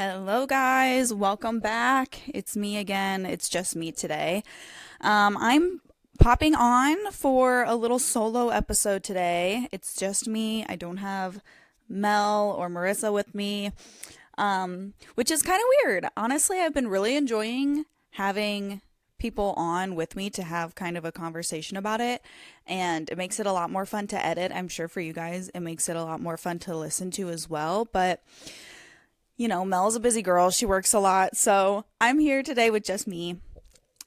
Hello, guys. Welcome back. It's me again. It's just me today. I'm popping on for a little solo episode today. It's just me. I don't have Mel or Marissa with me, which is kind of weird. Honestly, I've been really enjoying having people on with me to have kind of a conversation about it, and it makes it a lot more fun to edit. I'm sure for you guys, it makes it a lot more fun to listen to as well. But Mel's a busy girl. She works a lot. So I'm here today with just me.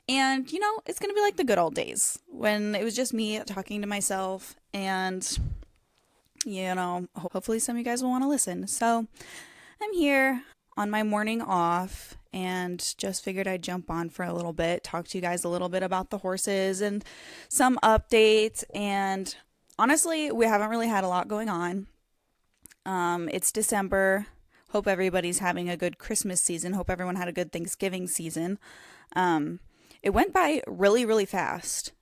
And, it's going to be like the good old days when it was just me talking to myself. And, hopefully some of you guys will want to listen. So I'm here on my morning off and just figured I'd jump on for a little bit, talk to you guys a little bit about the horses and some updates. And honestly, we haven't really had a lot going on. It's December. Hope everybody's having a good Christmas season. Hope everyone had a good Thanksgiving season. It went by really, really fast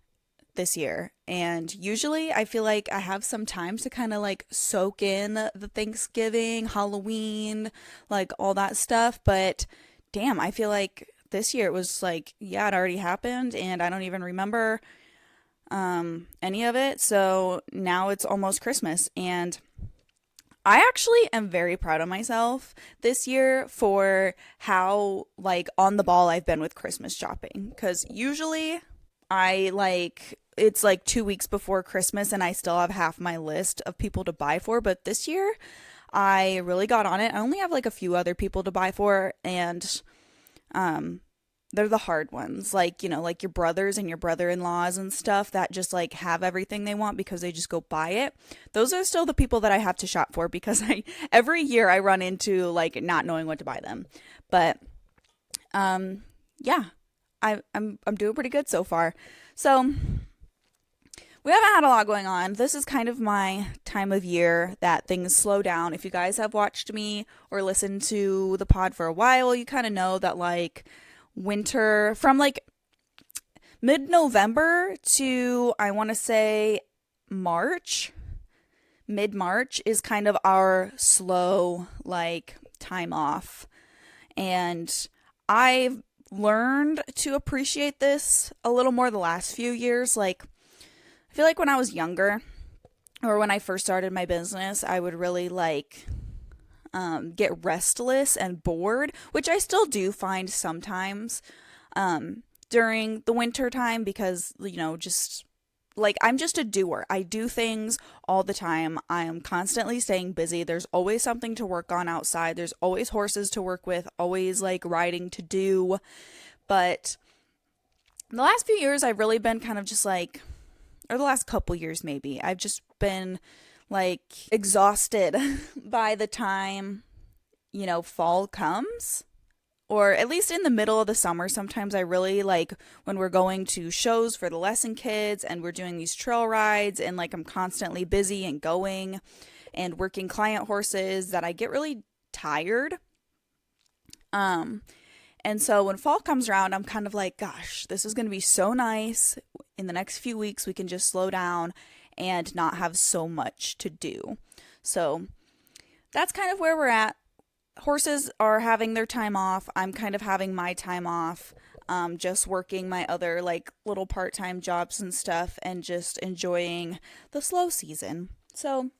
this year. And usually I feel like I have some time to kind of like soak in the Thanksgiving, Halloween, like all that stuff. But damn, I feel like this year it was like, yeah, it already happened and I don't even remember any of it. So now it's almost Christmas, and I actually am very proud of myself this year for how like on the ball I've been with Christmas shopping, cuz usually it's like 2 weeks before Christmas and I still have half my list of people to buy for, but this year I really got on it. I only have like a few other people to buy for, and um they're the hard ones, like like your brothers and your brother-in-laws and stuff that just like have everything they want because they just go buy it. Those are still the people that I have to shop for because I every year I run into like not knowing what to buy them. But yeah, I'm doing pretty good so far. So we haven't had a lot going on. This is kind of my time of year that things slow down. If you guys have watched me or listened to the pod for a while, you kind of know that like winter from like mid-November to I want to say March, mid-March is kind of our slow like time off. And I've learned to appreciate this a little more the last few years. Like I feel like when I was younger or when I first started my business, I would really like get restless and bored, which I still do find sometimes during the winter time because, just like I'm just a doer. I do things all the time. I am constantly staying busy. There's always something to work on outside. There's always horses to work with, always like riding to do. But the last few years, I've really been kind of just like, or the last couple years maybe, I've just been like exhausted by the time, fall comes. Or at least in the middle of the summer, sometimes I really like when we're going to shows for the lesson kids and we're doing these trail rides and like I'm constantly busy and going and working client horses that I get really tired. Um, and so when fall comes around, I'm kind of like, gosh, this is going to be so nice. In the next few weeks, we can just slow down and not have so much to do. So that's kind of where we're at. Horses are having their time off. I'm kind of having my time off, just working my other like little part-time jobs and stuff and just enjoying the slow season. So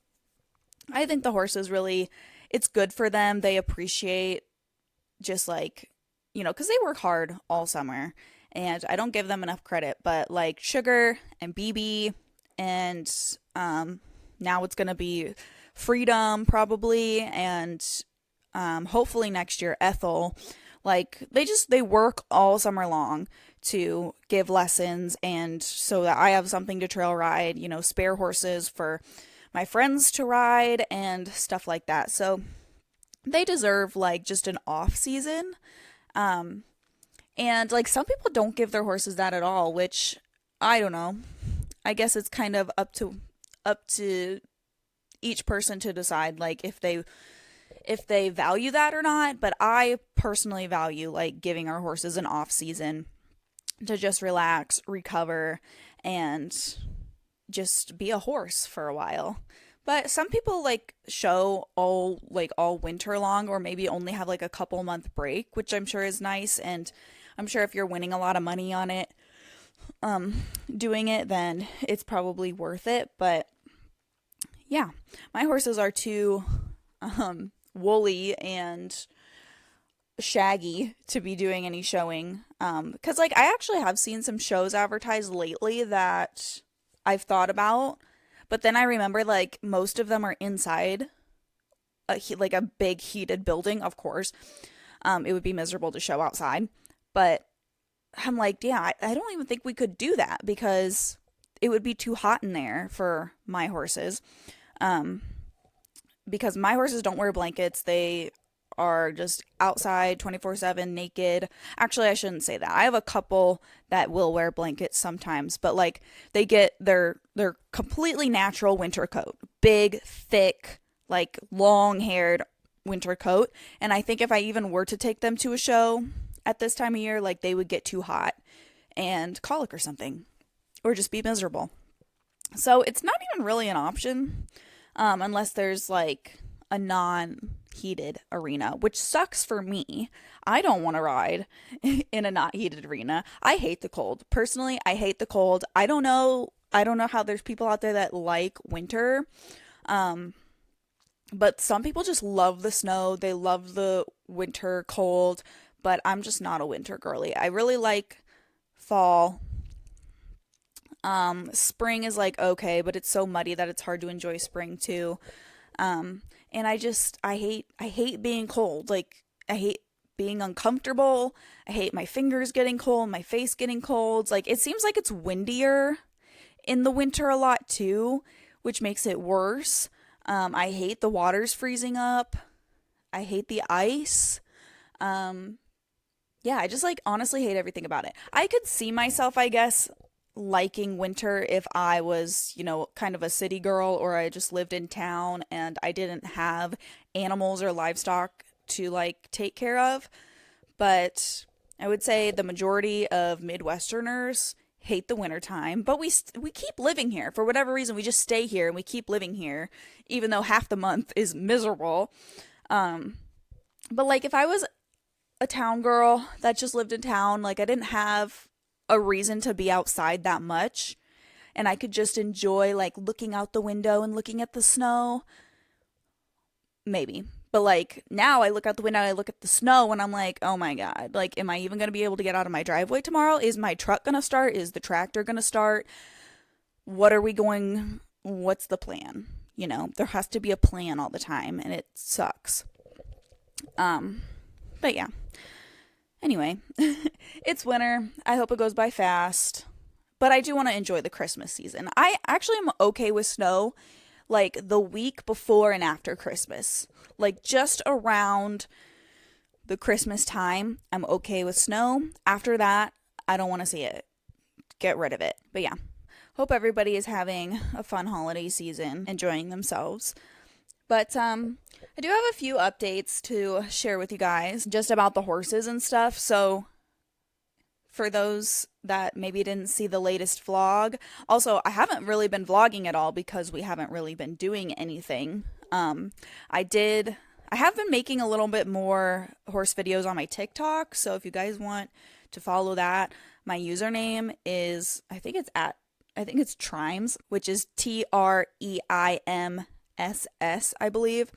I think the horses really, it's good for them. They appreciate just like, because they work hard all summer and I don't give them enough credit, but like Sugar and BB and now it's going to be Freedom probably, and hopefully next year Ethel, like they work all summer long to give lessons and so that I have something to trail ride, spare horses for my friends to ride and stuff like that. So they deserve like just an off season. And like some people don't give their horses that at all, which I don't know. I guess it's kind of up to each person to decide like if they value that or not, but I personally value like giving our horses an off season to just relax, recover, and just be a horse for a while. But some people like show all winter long, or maybe only have like a couple month break, which I'm sure is nice. And I'm sure if you're winning a lot of money on it, doing it, then it's probably worth it. But yeah, my horses are too woolly and shaggy to be doing any showing. Because like I actually have seen some shows advertised lately that I've thought about, but then I remember like most of them are inside like a big heated building. Of course, it would be miserable to show outside, but I'm like, yeah, I don't even think we could do that because it would be too hot in there for my horses. Um, because my horses don't wear blankets. They are just outside 24/7 naked. Actually, I shouldn't say that. I have a couple that will wear blankets sometimes, but like they get their completely natural winter coat. Big, thick, like long-haired winter coat. And I think if I even were to take them to a show at this time of year, like they would get too hot and colic or something, or just be miserable. So it's not even really an option, unless there's like a non-heated arena, which sucks for me. I don't want to ride in a not heated arena. I hate the cold. Personally, I hate the cold. I don't know. I don't know how there's people out there that like winter. Um, but some people just love the snow. They love the winter cold, but I'm just not a winter girly. I really like fall. Spring is like okay, but it's so muddy that it's hard to enjoy spring too. And I hate being cold. Like I hate being uncomfortable. I hate my fingers getting cold, my face getting cold. Like it seems like it's windier in the winter a lot too, which makes it worse. I hate the waters freezing up. I hate the ice. Um, yeah, I just like honestly hate everything about it. I could see myself, I guess, liking winter if I was, kind of a city girl, or I just lived in town and I didn't have animals or livestock to like take care of. But I would say the majority of Midwesterners hate the winter time, but we keep living here for whatever reason. We just stay here and we keep living here even though half the month is miserable. Um but like if I was a town girl that just lived in town, like I didn't have a reason to be outside that much, and I could just enjoy like looking out the window and looking at the snow, maybe. But like now I look out the window, I look at the snow, and I'm like, oh my God, like, am I even going to be able to get out of my driveway tomorrow? Is my truck going to start? Is the tractor going to start? What's the plan? There has to be a plan all the time, and it sucks. Um, but yeah. Anyway, it's winter. I hope it goes by fast. But I do want to enjoy the Christmas season. I actually am okay with snow like the week before and after Christmas. Like just around the Christmas time, I'm okay with snow. After that, I don't want to see it. Get rid of it. But yeah, hope everybody is having a fun holiday season, enjoying themselves. But I do have a few updates to share with you guys just about the horses and stuff. So for those that maybe didn't see the latest vlog, also I haven't really been vlogging at all because we haven't really been doing anything. I have been making a little bit more horse videos on my TikTok. So if you guys want to follow that, my username is I think it's Trimes, which is TREIMSS, I believe,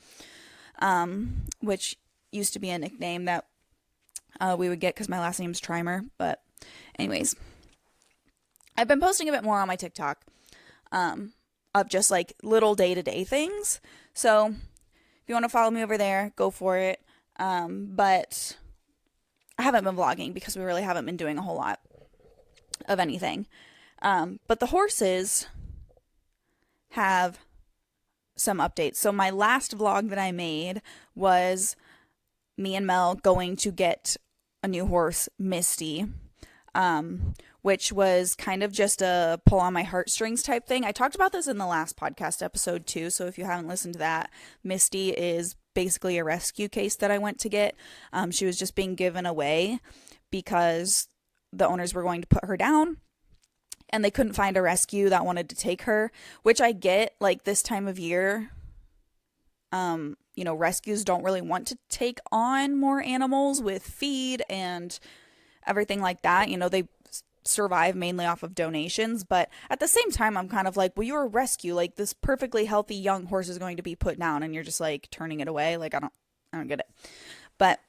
which used to be a nickname that we would get because my last name's Trimer. But anyways, I've been posting a bit more on my TikTok of just like little day-to-day things. So if you want to follow me over there, go for it. But I haven't been vlogging because we really haven't been doing a whole lot of anything. But the horses have some updates. So my last vlog that I made was me and Mel going to get a new horse, Misty, which was kind of just a pull on my heartstrings type thing. I talked about this in the last podcast episode too, so if you haven't listened to that, Misty is basically a rescue case that I went to get. She was just being given away because the owners were going to put her down, and they couldn't find a rescue that wanted to take her, which I get, like this time of year. Rescues don't really want to take on more animals with feed and everything like that. They survive mainly off of donations, but at the same time, I'm kind of like, well, you're a rescue. Like, this perfectly healthy young horse is going to be put down, and you're just like turning it away. Like, I don't get it. But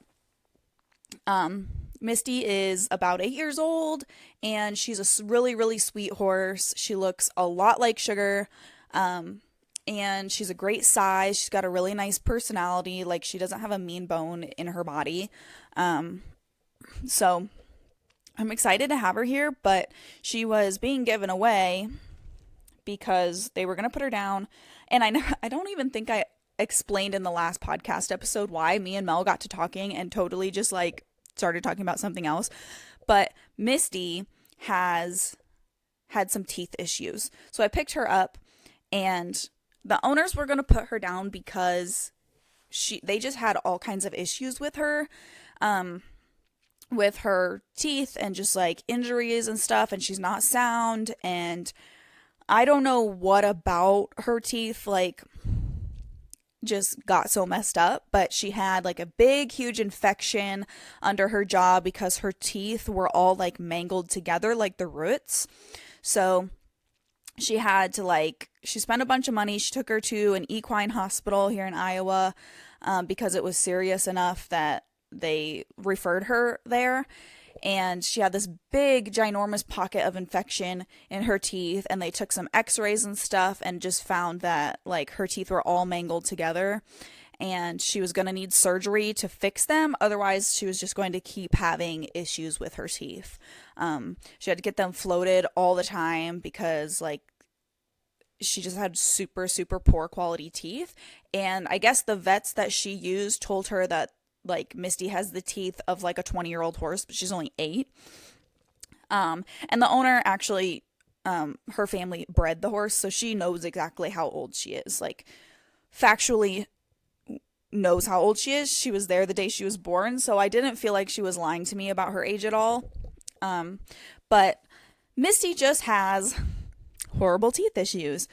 Misty is about 8 years old, and she's a really, really sweet horse. She looks a lot like Sugar. And she's a great size. She's got a really nice personality. Like, she doesn't have a mean bone in her body. So I'm excited to have her here, but she was being given away because they were going to put her down. And I don't even think I explained in the last podcast episode why me and Mel got to talking and totally just like started talking about something else. But Misty has had some teeth issues. So I picked her up, and the owners were going to put her down because they just had all kinds of issues with her teeth and just like injuries and stuff, and she's not sound, and I don't know what about her teeth like just got so messed up, but she had like a big huge infection under her jaw because her teeth were all like mangled together like the roots. So she had to she spent a bunch of money. She took her to an equine hospital here in Iowa because it was serious enough that they referred her there. And she had this big, ginormous pocket of infection in her teeth, and they took some x-rays and stuff and just found that like her teeth were all mangled together, and she was going to need surgery to fix them. Otherwise, she was just going to keep having issues with her teeth. She had to get them floated all the time because like she just had super, super poor quality teeth. And I guess the vets that she used told her that like Misty has the teeth of like a 20-year-old horse, but she's only 8. And the owner actually, her family bred the horse, so she knows exactly how old she is. Like, factually knows how old she is. She was there the day she was born, so I didn't feel like she was lying to me about her age at all. But Misty just has horrible teeth issues.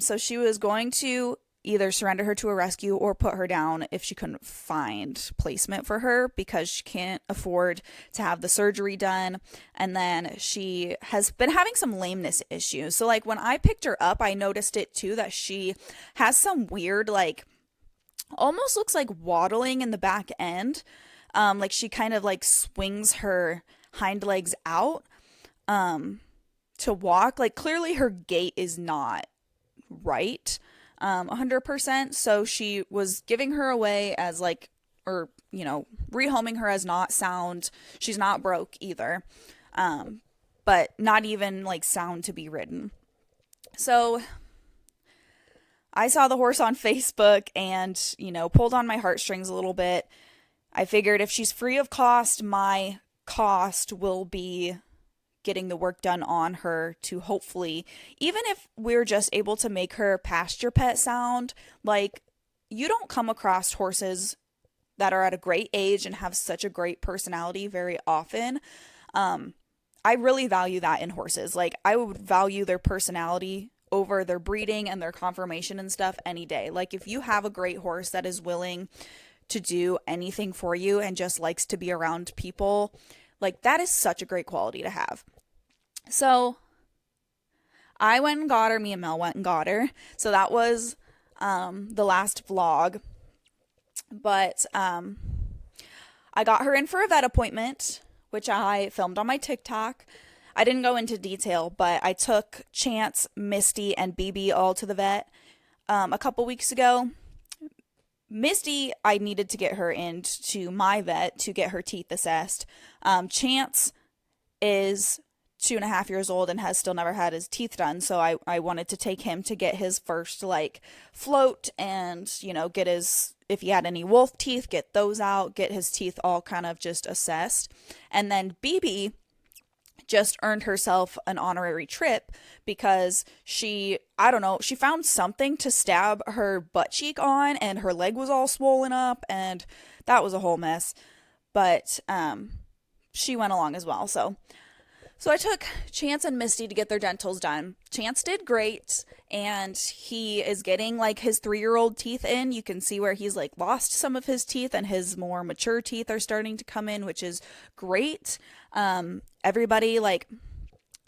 So she was going to either surrender her to a rescue or put her down if she couldn't find placement for her because she can't afford to have the surgery done. And then she has been having some lameness issues. So like when I picked her up, I noticed it too, that she has some weird, like almost looks like waddling in the back end. Like she kind of like swings her hind legs out to walk. Like clearly her gait is not right 100%. So she was giving her away as like, or rehoming her as not sound. She's not broke either, but not even like sound to be ridden. So I saw the horse on Facebook and pulled on my heartstrings a little bit. I figured if she's free of cost, my cost will be getting the work done on her to hopefully, even if we're just able to make her pasture pet sound, like you don't come across horses that are at a great age and have such a great personality very often. I really value that in horses. Like I would value their personality over their breeding and their conformation and stuff any day. Like if you have a great horse that is willing to do anything for you and just likes to be around people, like that is such a great quality to have. So I went and got her. Me and Mel went and got her. So that was the last vlog. But I got her in for a vet appointment, which I filmed on my TikTok. I didn't go into detail, but I took Chance, Misty, and BB all to the vet a couple weeks ago. Misty, I needed to get her into my vet to get her teeth assessed. Chance is 2.5 years old and has still never had his teeth done, so I wanted to take him to get his first like float and get his, if he had any wolf teeth, get those out, get his teeth all kind of just assessed. And then BB just earned herself an honorary trip because she found something to stab her butt cheek on, and her leg was all swollen up, and that was a whole mess. But she went along as well. So So I took Chance and Misty to get their dentals done. Chance did great, and he is getting like his 3-year-old teeth in. You can see where he's like lost some of his teeth, and his more mature teeth are starting to come in, which is great. Everybody, like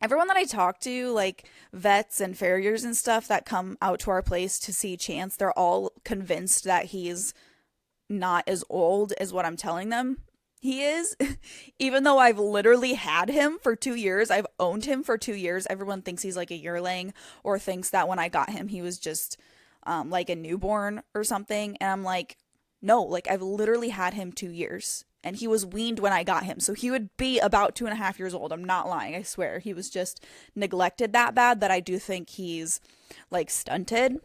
everyone that I talk to, like vets and farriers and stuff that come out to our place to see Chance, they're all convinced that he's not as old as what I'm telling them he is. Even though I've literally had him for 2 years, I've owned him for 2 years. Everyone thinks he's like a yearling, or thinks that when I got him, he was just like a newborn or something. And I'm like, no, like I've literally had him 2 years. And he was weaned when I got him. So he would be about 2.5 years old. I'm not lying. I swear. He was just neglected that bad that I do think he's like stunted.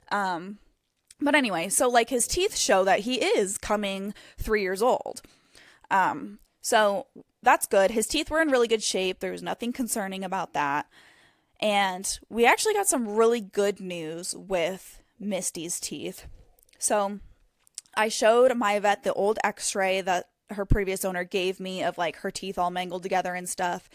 But anyway, so like his teeth show that he is coming 3 years old. So that's good. His teeth were in really good shape. There was nothing concerning about that. And we actually got some really good news with Misty's teeth. So I showed my vet the old x-ray that her previous owner gave me of like her teeth all mangled together and stuff.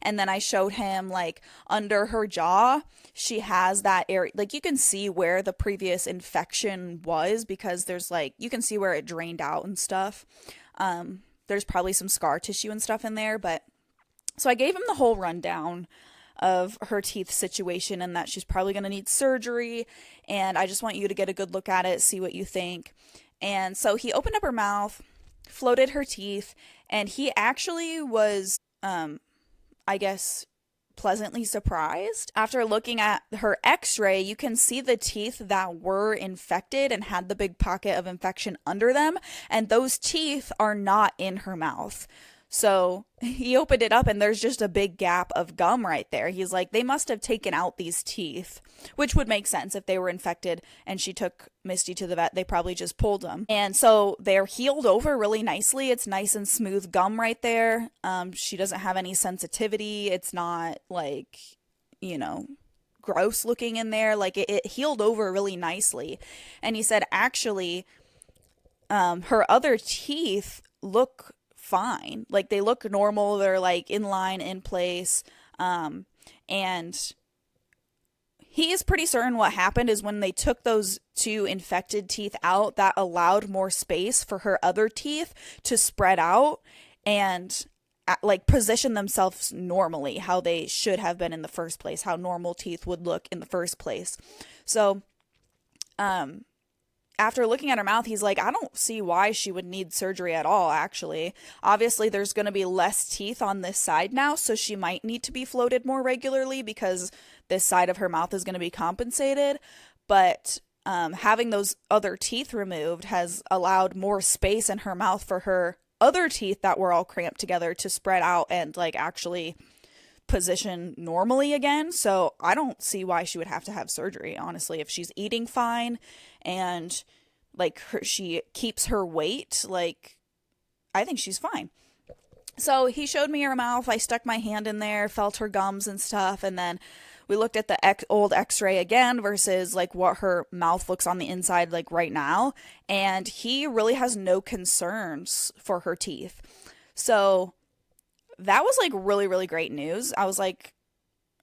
And then I showed him like under her jaw, she has that area, like you can see where the previous infection was, because there's like, you can see where it drained out and stuff. There's probably some scar tissue and stuff in there, but so I gave him the whole rundown of her teeth situation and that she's probably going to need surgery. And I just want you to get a good look at it, see what you think. And so he opened up her mouth, floated her teeth, and he actually was, I guess, pleasantly surprised. After looking at her x-ray, you can see the teeth that were infected and had the big pocket of infection under them, and those teeth are not in her mouth. So he opened it up and there's just a big gap of gum right there. He's like, they must have taken out these teeth, which would make sense if they were infected and she took Misty to the vet. They probably just pulled them. And so they're healed over really nicely. It's nice and smooth gum right there. She doesn't have any sensitivity. It's not like, gross looking in there. Like it healed over really nicely. And he said, actually, her other teeth look fine. Like they look normal. They're like in line, in place. And he is pretty certain what happened is when they took those 2 infected teeth out, that allowed more space for her other teeth to spread out and like position themselves normally, how they should have been in the first place, how normal teeth would look in the first place. So, after looking at her mouth, he's like, I don't see why she would need surgery at all, actually. Obviously, there's going to be less teeth on this side now, so she might need to be floated more regularly because this side of her mouth is going to be compensated. But having those other teeth removed has allowed more space in her mouth for her other teeth that were all cramped together to spread out and like actually position normally again. So I don't see why she would have to have surgery, honestly. If she's eating fine and like she keeps her weight, like I think she's fine. So he showed me her mouth. I stuck my hand in there, felt her gums and stuff, and then we looked at the old x-ray again versus like what her mouth looks on the inside like right now, and he really has no concerns for her teeth. So that was like really, really great news. I was like,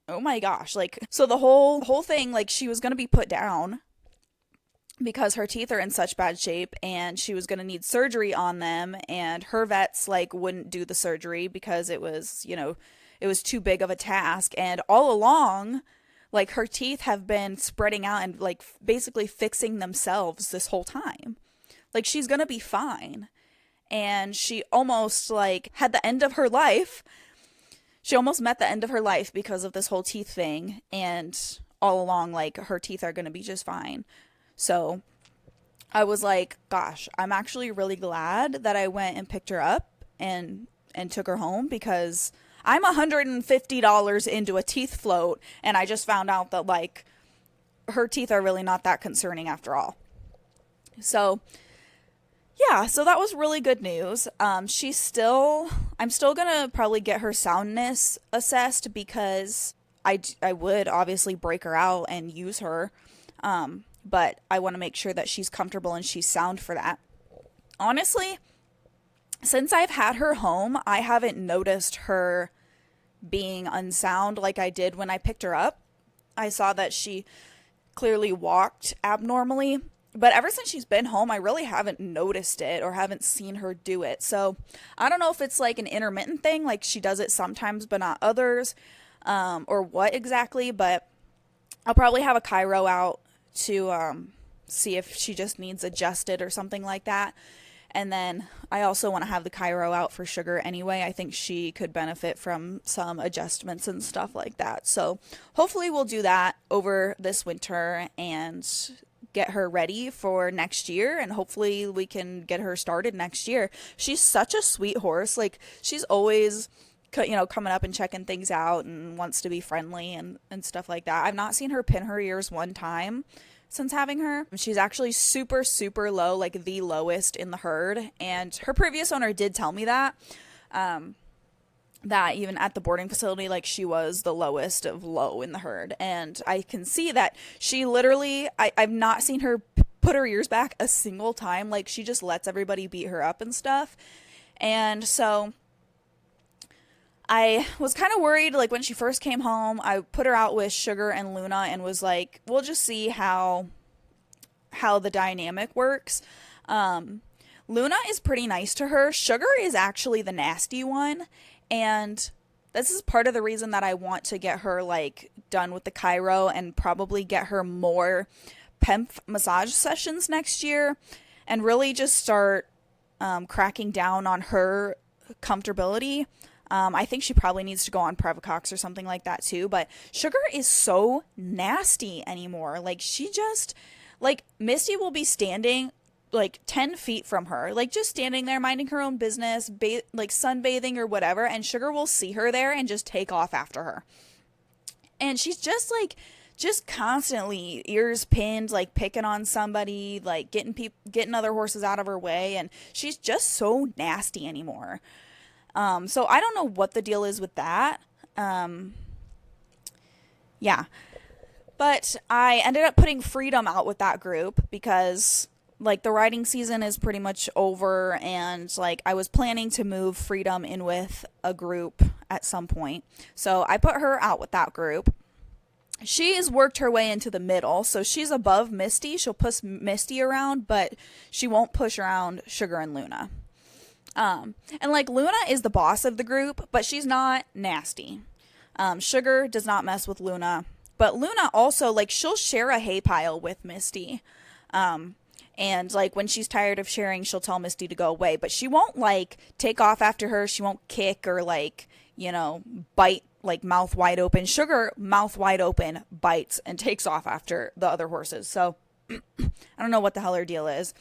oh my gosh. Like, so the whole thing, like she was going to be put down because her teeth are in such bad shape and she was going to need surgery on them, and her vets like wouldn't do the surgery because it was, it was too big of a task. And all along, like her teeth have been spreading out and like basically fixing themselves this whole time. Like she's going to be fine. And she almost like had the end of her life. She almost met the end of her life because of this whole teeth thing. And all along, like her teeth are going to be just fine. So I was like, gosh, I'm actually really glad that I went and picked her up and took her home, because I'm $150 into a teeth float. And I just found out that like her teeth are really not that concerning after all. So yeah, so that was really good news. I'm still gonna probably get her soundness assessed, because I would obviously break her out and use her, but I want to make sure that she's comfortable and she's sound for that. Honestly, since I've had her home, I haven't noticed her being unsound like I did when I picked her up. I saw that she clearly walked abnormally, but ever since she's been home, I really haven't noticed it or haven't seen her do it. So I don't know if it's like an intermittent thing, like she does it sometimes but not others, or what exactly, but I'll probably have a chiro out to see if she just needs adjusted or something like that. And then I also want to have the chiro out for Sugar anyway. I think she could benefit from some adjustments and stuff like that. So hopefully we'll do that over this winter and get her ready for next year, and hopefully we can get her started next year. She's such a sweet horse. Like, she's always coming up and checking things out and wants to be friendly and stuff like that. I've not seen her pin her ears one time since having her. She's actually super, super low, like the lowest in the herd. And her previous owner did tell me that, that even at the boarding facility, like, she was the lowest of low in the herd. And I can see that she literally, I've not seen her put her ears back a single time. Like, she just lets everybody beat her up and stuff. And so I was kind of worried, like, when she first came home. I put her out with Sugar and Luna and was like, we'll just see how the dynamic works. Luna is pretty nice to her. Sugar is actually the nasty one, and this is part of the reason that I want to get her, like, done with the chiro and probably get her more PEMF massage sessions next year and really just start cracking down on her comfortability. I think she probably needs to go on Previcox or something like that too, but Sugar is so nasty anymore. Like, she just, like, Misty will be standing like 10 feet from her, like, just standing there minding her own business, like sunbathing or whatever, and Sugar will see her there and just take off after her. And she's just like, just constantly ears pinned, like picking on somebody, like getting other horses out of her way, and she's just so nasty anymore. So I don't know what the deal is with that. Yeah. But I ended up putting Freedom out with that group because, like, the riding season is pretty much over, and, like, I was planning to move Freedom in with a group at some point. So I put her out with that group. She's worked her way into the middle, so she's above Misty. She'll push Misty around, but she won't push around Sugar and Luna. And, like, Luna is the boss of the group, but she's not nasty. Sugar does not mess with Luna, but Luna also, like, she'll share a hay pile with Misty. And, like, when she's tired of sharing, she'll tell Misty to go away, but she won't, like, take off after her. She won't kick or, like, bite, like, mouth wide open. Sugar, mouth wide open, bites and takes off after the other horses. So I don't know what the hell her deal is.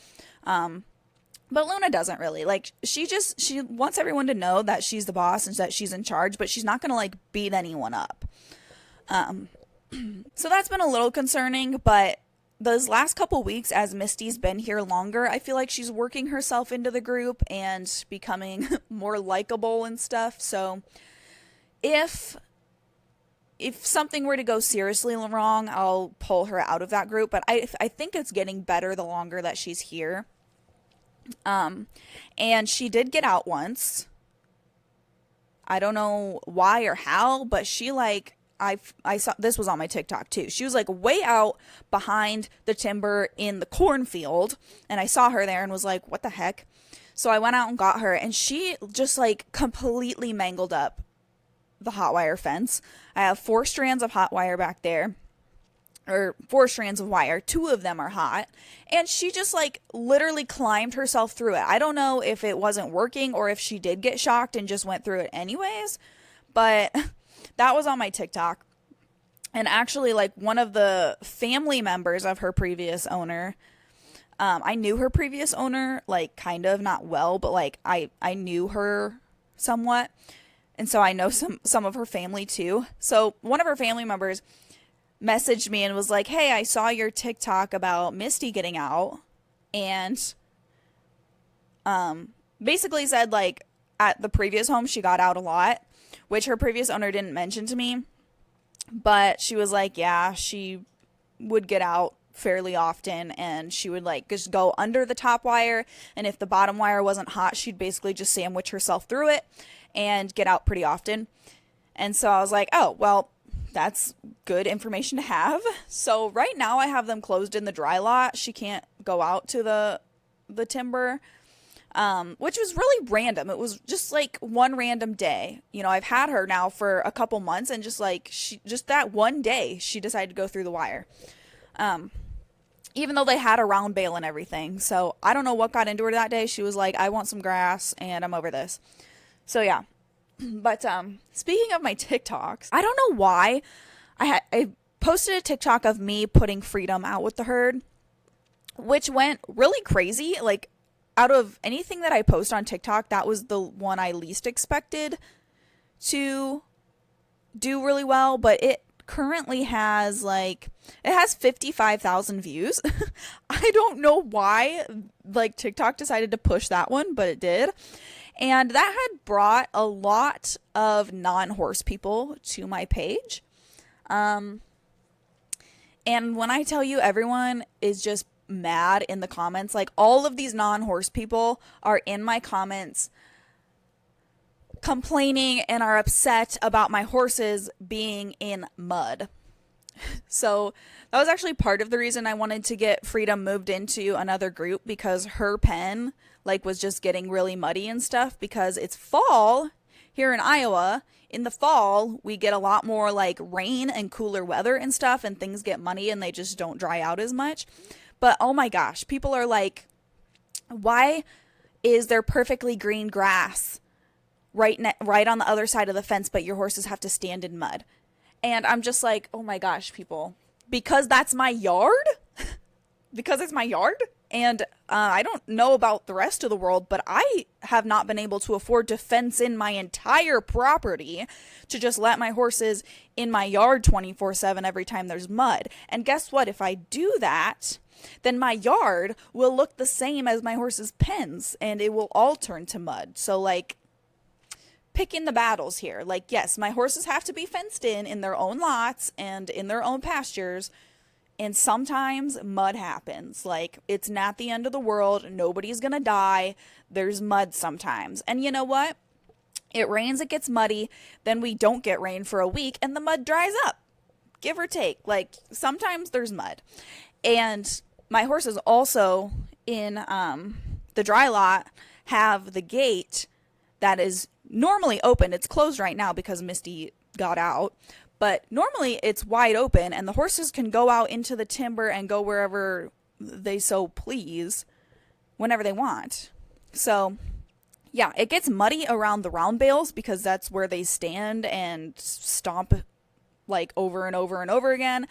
But Luna doesn't really. Like, she wants everyone to know that she's the boss and that she's in charge, but she's not going to, like, beat anyone up. So that's been a little concerning, but those last couple weeks, as Misty's been here longer, I feel like she's working herself into the group and becoming more likable and stuff. So if something were to go seriously wrong, I'll pull her out of that group, but I think it's getting better the longer that she's here. And she did get out once. I don't know why or how, but she, like, I saw, this was on my TikTok too. She was, like, way out behind the timber in the cornfield, and I saw her there and was like, what the heck? So I went out and got her, and she just, like, completely mangled up the hot wire fence. I have 4 strands of hot wire back there. Or 4 strands of wire. 2 of them are hot. And she just, like, literally climbed herself through it. I don't know if it wasn't working or if she did get shocked and just went through it anyways. But that was on my TikTok. And actually, like, one of the family members of her previous owner, I knew her previous owner, like, kind of, not well, but, like, I knew her somewhat. And so I know some of her family too. So one of her family members messaged me and was like, hey, I saw your TikTok about Misty getting out, and basically said, like, at the previous home she got out a lot, which her previous owner didn't mention to me, but she was like, yeah, she would get out fairly often, and she would, like, just go under the top wire, and if the bottom wire wasn't hot, she'd basically just sandwich herself through it and get out pretty often. And so I was like, oh, well, that's good information to have. So right now I have them closed in the dry lot. She can't go out to the timber, which was really random. It was just like one random day. You know, I've had her now for a couple months, and just like just that one day, she decided to go through the wire. Even though they had a round bale and everything. So I don't know what got into her that day. She was like, I want some grass and I'm over this. So yeah. But speaking of my TikToks, I don't know why I posted a TikTok of me putting Freedom out with the herd, which went really crazy. Like, out of anything that I post on TikTok, that was the one I least expected to do really well, but it currently has like, it has 55,000 views. I don't know why like TikTok decided to push that one, but it did. And that had brought a lot of non-horse people to my page. And when I tell you, everyone is just mad in the comments. Like, all of these non-horse people are in my comments complaining and are upset about my horses being in mud. So that was actually part of the reason I wanted to get Freedom moved into another group, because her pen like was just getting really muddy and stuff, because it's fall here in Iowa. In the fall, we get a lot more like rain and cooler weather and stuff, and things get muddy and they just don't dry out as much. But oh my gosh, people are like, why is there perfectly green grass right on the other side of the fence, but your horses have to stand in mud? And I'm just like, oh my gosh, people, because that's my yard? Because it's my yard? And I don't know about the rest of the world, but I have not been able to afford to fence in my entire property to just let my horses in my yard 24/7 every time there's mud. And guess what? If I do that, then my yard will look the same as my horses' pens, and it will all turn to mud. So, like, picking the battles here. Like, yes, my horses have to be fenced in their own lots and in their own pastures. And sometimes mud happens. Like, it's not the end of the world. Nobody's gonna die. There's mud sometimes. And you know what? It rains, it gets muddy. Then we don't get rain for a week and the mud dries up. Give or take. Like, sometimes there's mud. And my horses also in the dry lot have the gate that is normally open. It's closed right now because Misty got out. But normally it's wide open, and the horses can go out into the timber and go wherever they so please whenever they want. So, yeah, it gets muddy around the round bales because that's where they stand and stomp like over and over and over again.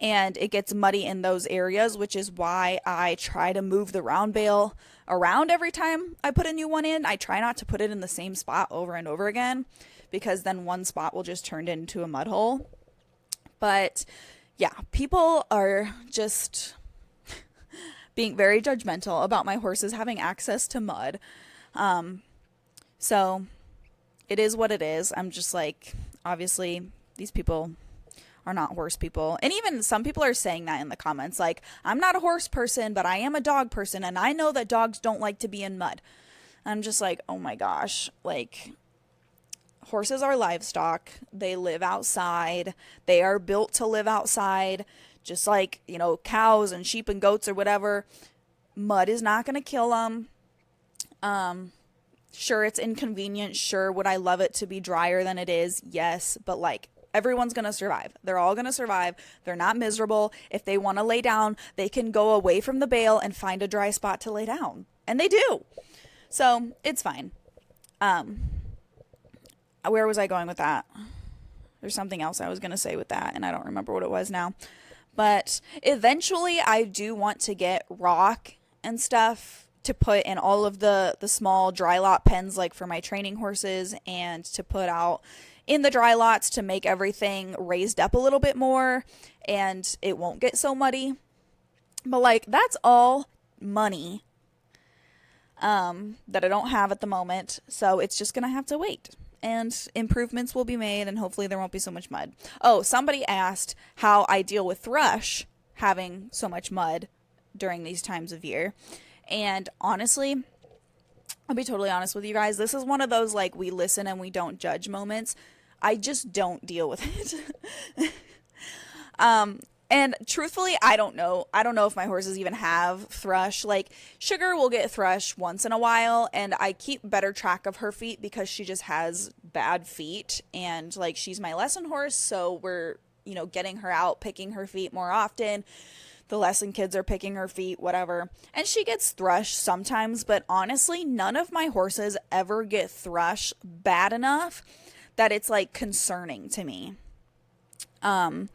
And it gets muddy in those areas, which is why I try to move the round bale around every time I put a new one in. I try not to put it in the same spot over and over again, because then one spot will just turn into a mud hole. But yeah, people are just being very judgmental about my horses having access to mud. So it is what it is. I'm just like, obviously these people are not horse people. And even some people are saying that in the comments, like, I'm not a horse person, but I am a dog person, and I know that dogs don't like to be in mud. I'm just like, oh my gosh, like, horses are livestock. They live outside. They are built to live outside, just like, you know, cows and sheep and goats or whatever. Mud is not going to kill them. Sure, it's inconvenient. Sure, would I love it to be drier than it is? Yes, but like, everyone's going to survive. They're all going to survive. They're not miserable. If they want to lay down, they can go away from the bale and find a dry spot to lay down. And they do. So, it's fine. Where was I going with that? There's something else I was going to say with that, and I don't remember what it was now. But eventually, I do want to get rock and stuff to put in all of the small dry lot pens, like for my training horses, and to put out in the dry lots to make everything raised up a little bit more, and it won't get so muddy. But like, that's all money that I don't have at the moment, so it's just gonna have to wait. And improvements will be made, and hopefully there won't be so much mud. Oh, somebody asked how I deal with thrush having so much mud during these times of year. And honestly, I'll be totally honest with you guys, this is one of those like we listen and we don't judge moments. I just don't deal with it. Um, and truthfully, I don't know. I don't know if my horses even have thrush. Like, Sugar will get thrush once in a while, and I keep better track of her feet because she just has bad feet. And, like, she's my lesson horse, so we're, getting her out, picking her feet more often. The lesson kids are picking her feet, whatever. And she gets thrush sometimes, but honestly, none of my horses ever get thrush bad enough that it's, like, concerning to me. Um,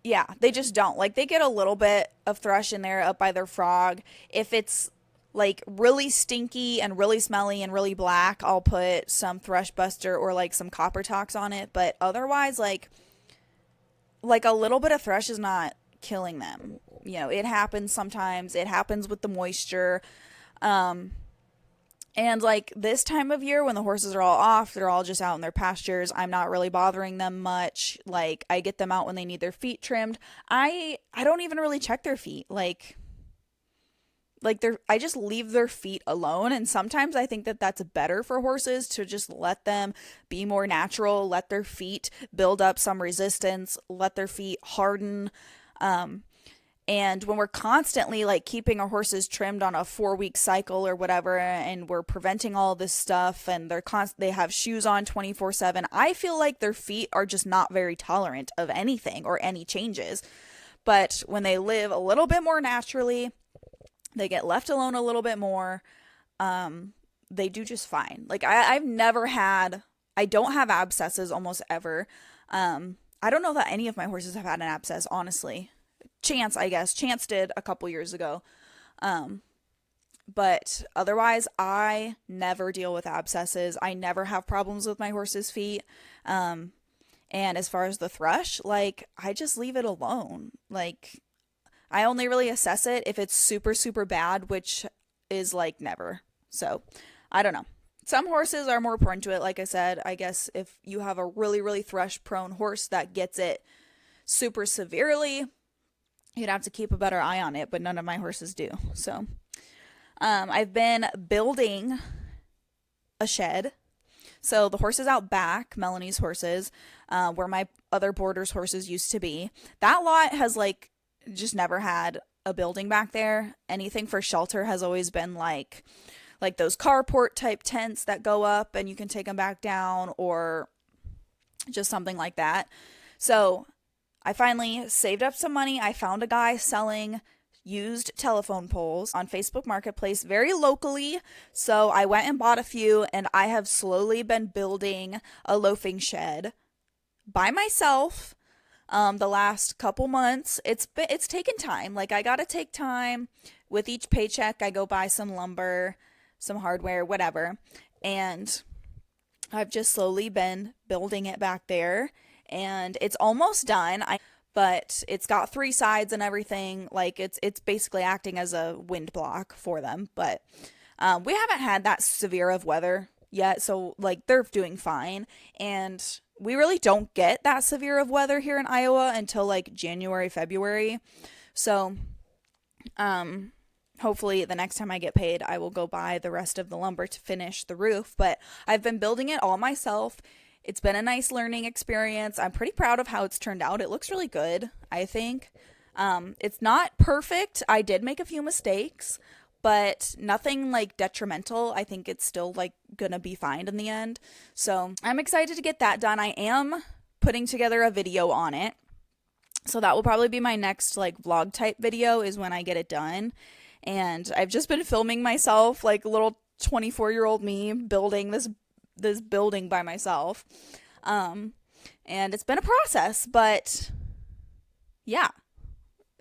Yeah, they just don't. Like, they get a little bit of thrush in there up by their frog. If it's like really stinky and really smelly and really black, I'll put some thrush buster or like some copper tox on it. But otherwise, like a little bit of thrush is not killing them. It happens sometimes. It happens with the moisture. Um, and like this time of year when the horses are all off, they're all just out in their pastures. I'm not really bothering them much. Like I get them out when they need their feet trimmed. I don't even really check their feet. Like they're I just leave their feet alone, and sometimes I think that that's better for horses to just let them be more natural, let their feet build up some resistance, let their feet harden. Um and when we're constantly like keeping our horses trimmed on a 4 week cycle or whatever, and we're preventing all this stuff, and they have shoes on 24/7, I feel like their feet are just not very tolerant of anything or any changes. But when they live a little bit more naturally, they get left alone a little bit more, they do just fine. Like I've never had, I don't have abscesses almost ever. I don't know that any of my horses have had an abscess, honestly. Chance, I guess. Chance did a couple years ago. Um, but otherwise, I never deal with abscesses. I never have problems with my horse's feet. Um, and as far as the thrush, like, I just leave it alone. Like, I only really assess it if it's super, super bad, which is like never. So, I don't know. Some horses are more prone to it. Like I said, I guess if you have a really, really thrush prone horse that gets it super severely, you'd have to keep a better eye on it, but none of my horses do. So, I've been building a shed. So the horses out back, Melanie's horses, where my other boarder's horses used to be, that lot has like just never had a building back there. Anything for shelter has always been like those carport type tents that go up and you can take them back down, or just something like that. So I finally saved up some money. I found a guy selling used telephone poles on Facebook Marketplace very locally. So I went and bought a few, and I have slowly been building a loafing shed by myself. The last couple months, it's taken time. Like, I gotta take time. With each paycheck, I go buy some lumber, some hardware, whatever. And I've just slowly been building it back there, and it's almost done. But it's got three sides and everything. Like, it's basically acting as a wind block for them. But we haven't had that severe of weather yet, so like they're doing fine. And we really don't get that severe of weather here in Iowa until like January, February. So hopefully the next time I get paid, I will go buy the rest of the lumber to finish the roof. But I've been building it all myself. It's been a nice learning experience. I'm pretty proud of how it's turned out. It looks really good, I think. It's not perfect. I did make a few mistakes, but nothing like detrimental. I think it's still like gonna be fine in the end. So I'm excited to get that done. I am putting together a video on it. So that will probably be my next like vlog type video, is when I get it done. And I've just been filming myself, like little 24-year-old me building this building by myself. And it's been a process, but yeah,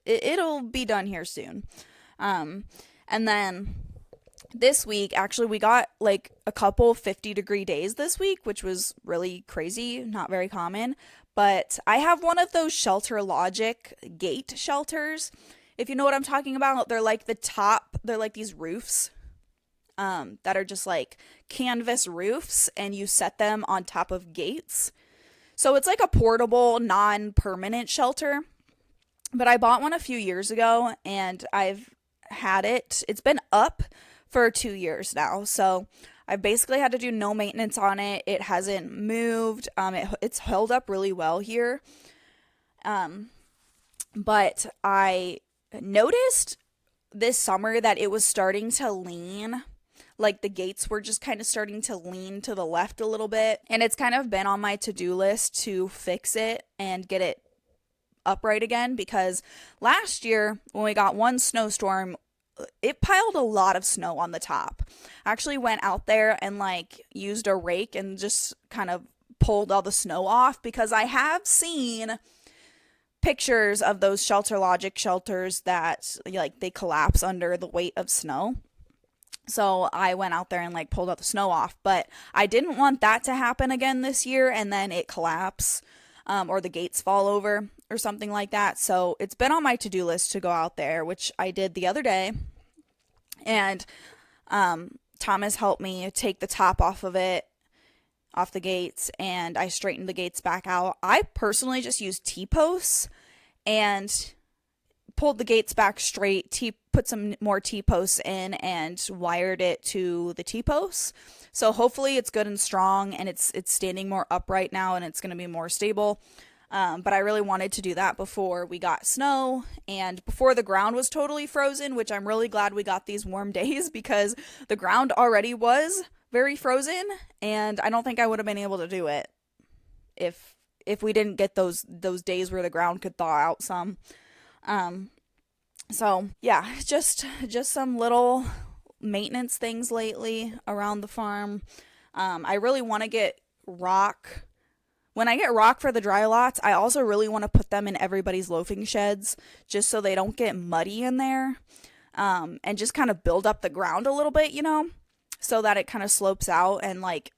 it'll be done here soon. And then this week, actually, we got like a couple 50-degree days this week, which was really crazy, not very common. But I have one of those Shelter Logic gate shelters. If you know what I'm talking about, they're like they're like these roofs that are just like canvas roofs, and you set them on top of gates. So it's like a portable, non-permanent shelter. But I bought one a few years ago, and I've had it. It's been up for 2 years now. So I basically had to do no maintenance on it. It hasn't moved. It's held up really well here. Um, but I noticed this summer that it was starting to lean. Like the gates were just kind of starting to lean to the left a little bit. And it's kind of been on my to-do list to fix it and get it upright again, because last year when we got one snowstorm, it piled a lot of snow on the top. I actually went out there and like used a rake and just kind of pulled all the snow off, because I have seen pictures of those Shelter Logic shelters that like they collapse under the weight of snow. So I went out there and like pulled all the snow off, but I didn't want that to happen again this year and then it collapse, or the gates fall over or something like that. So it's been on my to-do list to go out there, which I did the other day. And Thomas helped me take the top off of it, off the gates, and I straightened the gates back out. I personally just used T-posts and pulled the gates back straight, put some more T-posts in and wired it to the T-posts. So hopefully it's good and strong and it's standing more upright now and it's going to be more stable. But I really wanted to do that before we got snow and before the ground was totally frozen, which I'm really glad we got these warm days, because the ground already was very frozen and I don't think I would have been able to do it if we didn't get those days where the ground could thaw out some. So yeah, just some little maintenance things lately around the farm. I really want to get rock. When I get rock for the dry lots, I also really want to put them in everybody's loafing sheds just so they don't get muddy in there. And just kind of build up the ground a little bit, so that it kind of slopes out and like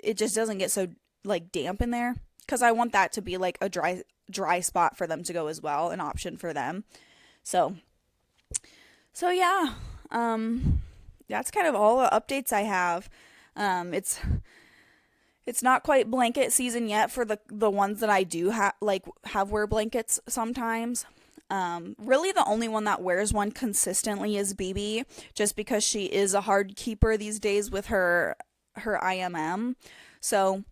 it just doesn't get so like damp in there. Because I want that to be like a dry spot for them to go as well, an option for them. So yeah, that's kind of all the updates I have. It's not quite blanket season yet for the ones that I do have wear blankets sometimes. Really the only one that wears one consistently is BB, just because she is a hard keeper these days with her IMM. So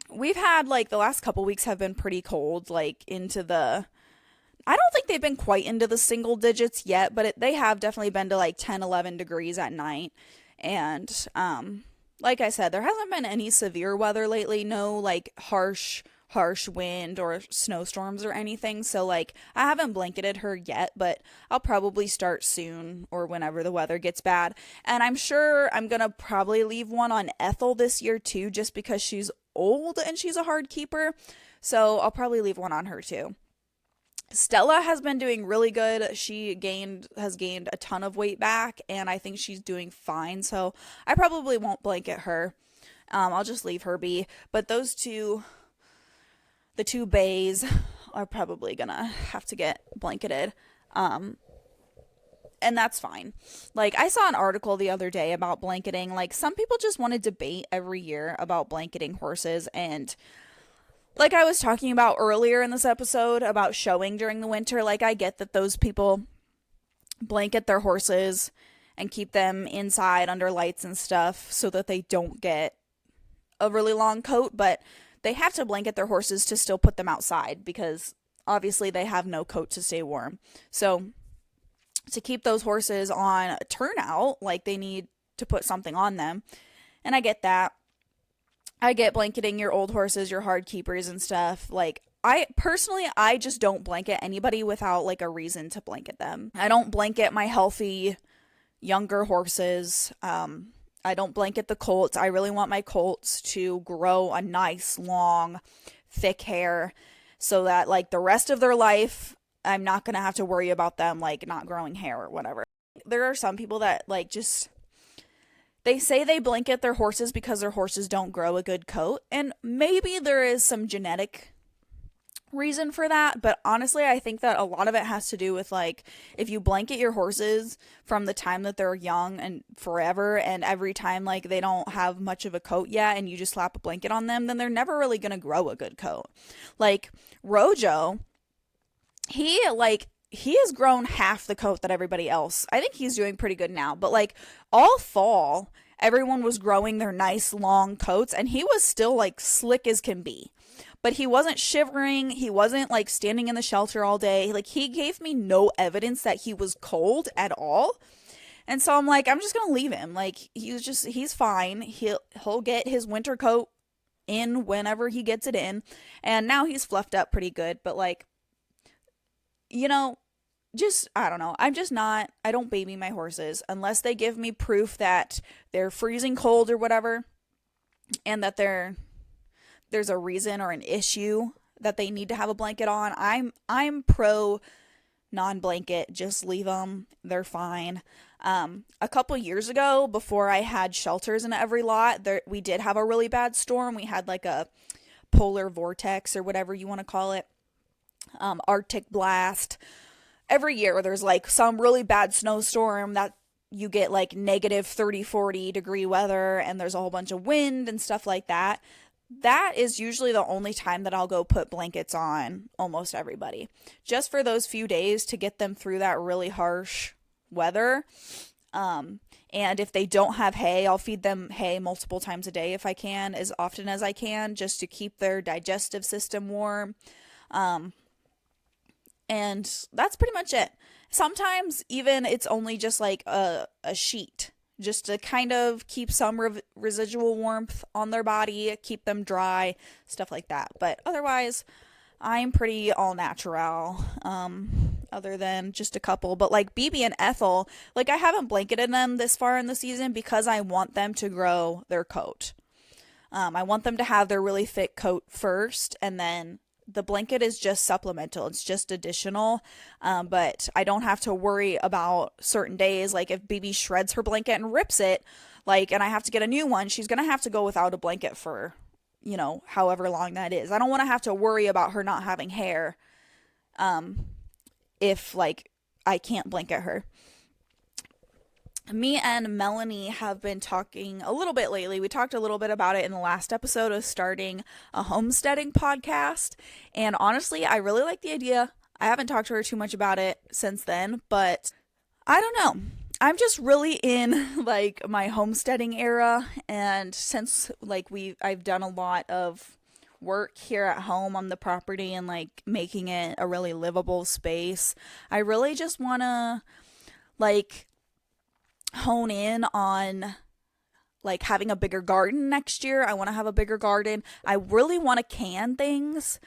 we've had like the last couple weeks have been pretty cold, like I don't think they've been quite into the single digits yet, but they have definitely been to like 10, 11 degrees at night. And like I said, there hasn't been any severe weather lately, no like harsh wind or snowstorms or anything. So like I haven't blanketed her yet, but I'll probably start soon or whenever the weather gets bad. And I'm sure I'm going to probably leave one on Ethel this year too, just because she's old and she's a hard keeper. So I'll probably leave one on her too. Stella has been doing really good. She has gained a ton of weight back, and I think she's doing fine. So I probably won't blanket her. I'll just leave her be. But the two bays are probably gonna have to get blanketed. And that's fine. Like, I saw an article the other day about blanketing. Like, some people just want to debate every year about blanketing horses, and like I was talking about earlier in this episode about showing during the winter, like I get that those people blanket their horses and keep them inside under lights and stuff so that they don't get a really long coat, but they have to blanket their horses to still put them outside because obviously they have no coat to stay warm. So to keep those horses on a turnout, like they need to put something on them. And I get that. I get blanketing your old horses, your hard keepers and stuff. Like, I just don't blanket anybody without like a reason to blanket them. I don't blanket my healthy younger horses. I don't blanket the colts. I really want my colts to grow a nice, long, thick hair so that like the rest of their life, I'm not going to have to worry about them like not growing hair or whatever. There are some people that like just, they say they blanket their horses because their horses don't grow a good coat, and maybe there is some genetic reason for that, but honestly I think that a lot of it has to do with like if you blanket your horses from the time that they're young and forever, and every time like they don't have much of a coat yet and you just slap a blanket on them, then they're never really going to grow a good coat. Like Rojo, he has grown half the coat that everybody else. I think he's doing pretty good now, but like all fall everyone was growing their nice long coats, and he was still like slick as can be. But he wasn't shivering. He wasn't like standing in the shelter all day. Like, he gave me no evidence that he was cold at all. And so I'm like, I'm just gonna leave him. Like, he's fine. He'll get his winter coat in whenever he gets it in. And now he's fluffed up pretty good. But like, you know, just, I don't know. I don't baby my horses unless they give me proof that they're freezing cold or whatever, and that there's a reason or an issue that they need to have a blanket on. I'm pro non-blanket. Just leave them. They're fine. A couple years ago, before I had shelters in every lot, we did have a really bad storm. We had like a polar vortex or whatever you want to call it. Arctic blast. Every year there's like some really bad snowstorm that you get like negative 30, 40 degree weather, and there's a whole bunch of wind and stuff like that. That is usually the only time that I'll go put blankets on almost everybody. Just for those few days to get them through that really harsh weather. And if they don't have hay, I'll feed them hay multiple times a day if I can, as often as I can, just to keep their digestive system warm. And that's pretty much it. Sometimes even it's only just like a sheet, just to kind of keep some residual warmth on their body, keep them dry, stuff like that. But otherwise, I'm pretty all natural, other than just a couple. But like BB and Ethel, like, I haven't blanketed them this far in the season because I want them to grow their coat. I want them to have their really thick coat first, and then the blanket is just supplemental. It's just additional. But I don't have to worry about certain days. Like, if BB shreds her blanket and rips it, like, and I have to get a new one, she's going to have to go without a blanket for, however long that is. I don't want to have to worry about her not having hair. If like I can't blanket her. Me and Melanie have been talking a little bit lately. We talked a little bit about it in the last episode of starting a homesteading podcast. And honestly, I really like the idea. I haven't talked to her too much about it since then, but I don't know. I'm just really in like my homesteading era. And since like I've done a lot of work here at home on the property and like making it a really livable space, I really just want to like hone in on like having a bigger garden next year. I want to have a bigger garden. I really want to can things.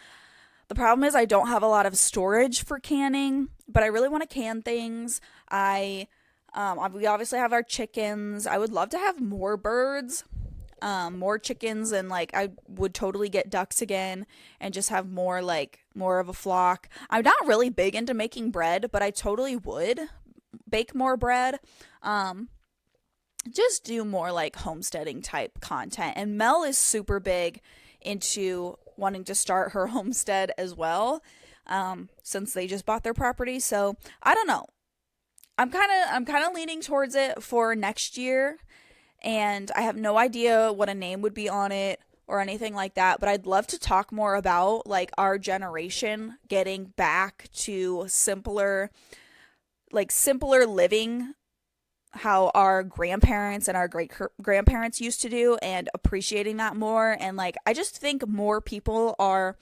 The problem is I don't have a lot of storage for canning, but I really want to can things. We obviously have our chickens. I would love to have more birds, more chickens, and like I would totally get ducks again and just have more of a flock. I'm not really big into making bread, but I totally would bake more bread. Just do more like homesteading type content. And Mel is super big into wanting to start her homestead as well, since they just bought their property. So I don't know. I'm kind of leaning towards it for next year, and I have no idea what a name would be on it or anything like that, but I'd love to talk more about like our generation getting back to simpler living, how our grandparents and our great grandparents used to do, and appreciating that more. And like, I just think more people are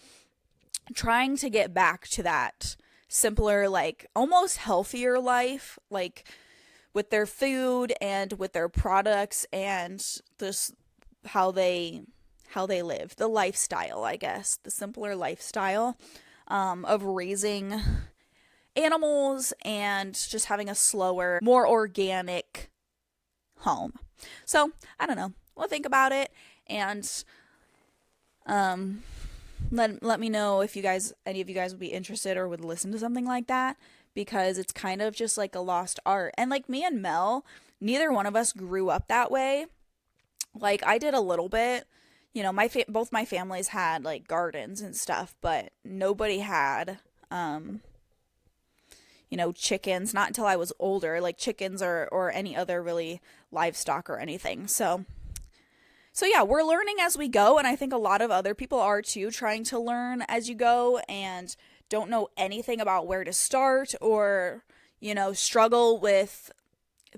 trying to get back to that simpler, like almost healthier life, like with their food and with their products and this how they live, the lifestyle, I guess, the simpler lifestyle of raising animals and just having a slower, more organic home. So I don't know. We'll think about it, and let me know if any of you guys would be interested or would listen to something like that, because it's kind of just like a lost art. And like me and Mel, neither one of us grew up that way. Like, I did a little bit. Both my families had like gardens and stuff, but nobody had chickens, not until I was older, like chickens or any other really livestock or anything. So yeah, we're learning as we go, and I think a lot of other people are too, trying to learn as you go and don't know anything about where to start, or struggle with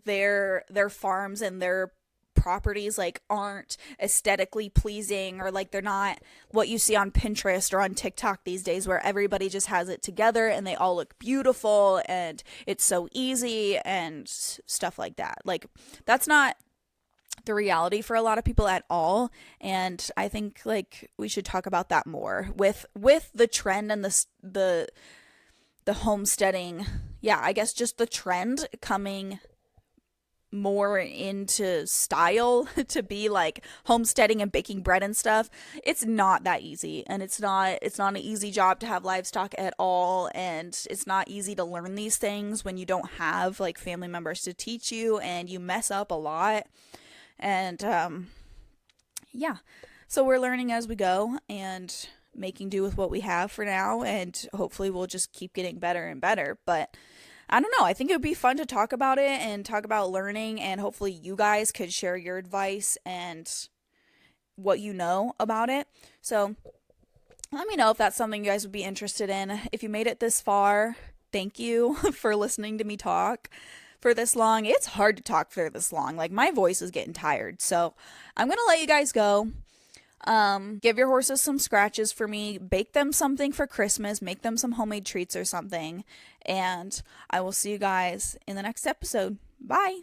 their farms and their properties like aren't aesthetically pleasing, or like they're not what you see on Pinterest or on TikTok these days, where everybody just has it together and they all look beautiful and it's so easy and stuff like that. Like, that's not the reality for a lot of people at all. And I think like we should talk about that more with the trend and the homesteading. Yeah, I guess just the trend coming more into style to be like homesteading and baking bread and stuff. It's not that easy, and it's not an easy job to have livestock at all, and it's not easy to learn these things when you don't have like family members to teach you, and you mess up a lot. And yeah, so we're learning as we go and making do with what we have for now, and hopefully we'll just keep getting better and better. But I don't know, I think it would be fun to talk about it and talk about learning, and hopefully you guys could share your advice and what you know about it. So let me know if that's something you guys would be interested in. If you made it this far, thank you for listening to me talk for this long. It's hard to talk for this long. Like, my voice is getting tired. So I'm going to let you guys go. Give your horses some scratches for me. Bake them something for Christmas. Make them some homemade treats or something. And I will see you guys in the next episode. Bye.